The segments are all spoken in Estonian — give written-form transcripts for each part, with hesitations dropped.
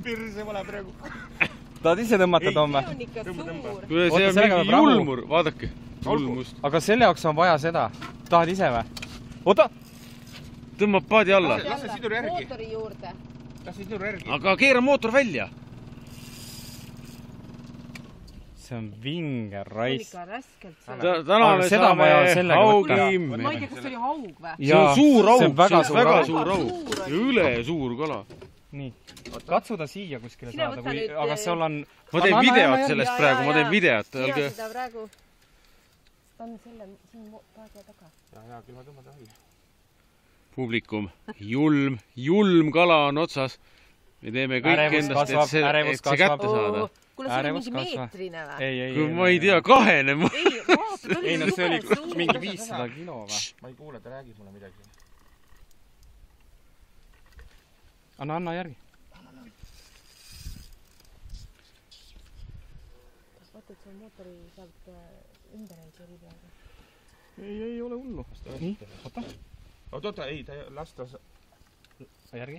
Pirse pole praegu. Tahad ise tõmmata, Tomme? See on ikka suur. See on mingi julmur, vaadake. Aga selle jaoks on vaja seda. Tahad ise või? Oota! Tõmbab paadi alla. Lase sidur järgi. Mootori juurde. Lase sidur järgi. Aga keera mootor välja. See on vinge raisk. Ikka raskelt suur. Täna me saame haugi. Ma ei tea, kas see oli haug või? See on suur haug. See on väga suur haug. Ja üle suur kala. Nii, katsu ta siia kuskile saada, aga seal on... Ma teen videot sellest praegu, ma teen videot. Sina seda praegu... Ta on selle siin paega taga. Ja, küll ma tõmmata välja. Publikum, julm kala on otsas. Me teeme kõik endast, et see kätte saada. Kuule, see oli mingi meetrine või? Kui ma ei tea, kahene. Ei, no see oli mingi 500 kilo või? Ma ei kuule, ta räägib mulle midagi. Anna järgi. Vaata, et see mootori saab ümber ei seri peale. Ei ole hullu. Nii, oota. Oota, ei, ta lasta... Järgi.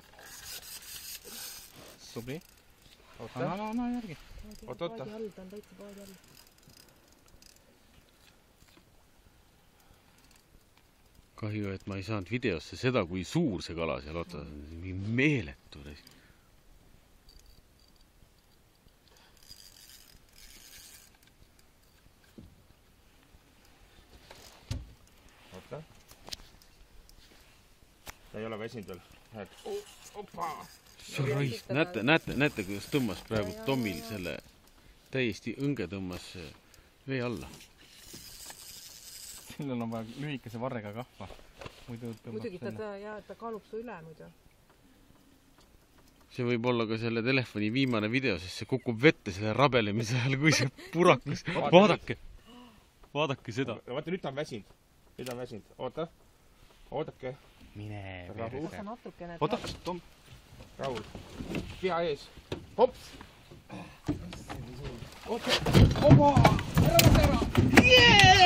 Tubli. Anna järgi. Oota. Paadi all, ta on täitsa paadi all. Kahju, et ma ei saanud videosse seda, kui suur see kala seal oota. Meeletu. Oota. Ta ei ole väsinud veel. Opa! Näete, kuidas tõmmas praegu Tomil selle täiesti õnge tõmmas vee alla. Sellel on vaja lühikese varrega kahva. Muidugi ta kaalub su üle muidu. See võib olla ka selle telefoni viimane video, sest see kukub vette selle rabelemise ajal, kui see purakas. Vaadake seda. Vaata, nüüd ta on väsinud. Oota. Oodake. Mine rahu. Oota, Tom. Rahul. Pea ees. Hops. Oota. Opa! Ära! Yeah!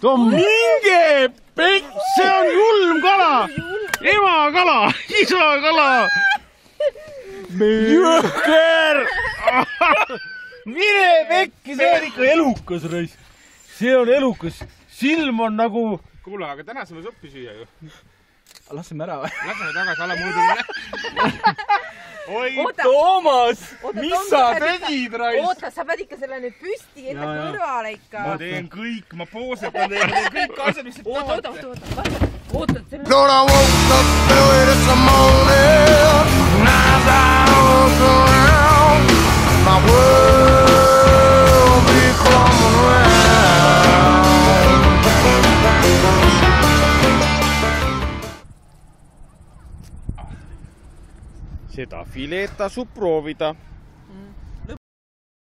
Tom, minge pekk, see on julm kala, ema kala, isa kala, jõhker, mine pekki, see on ikka elukas raisk, see on elukas, silm on nagu... Kuule, aga täna saame suppi süüa ju. Laseme ära või? Laseme tagasi alamuudumine. Oi, Toomas! Mis sa tegid, raisk? Oota, sa pead ikka selle nüüd püsti enda kõrvale ikka. Ma teen kõik, ma poosetan teile kõik asjad, mis Oota. Lord, I woke up early this morning, and as I look around, my world be crumbling around. Seda fileed tasub proovida.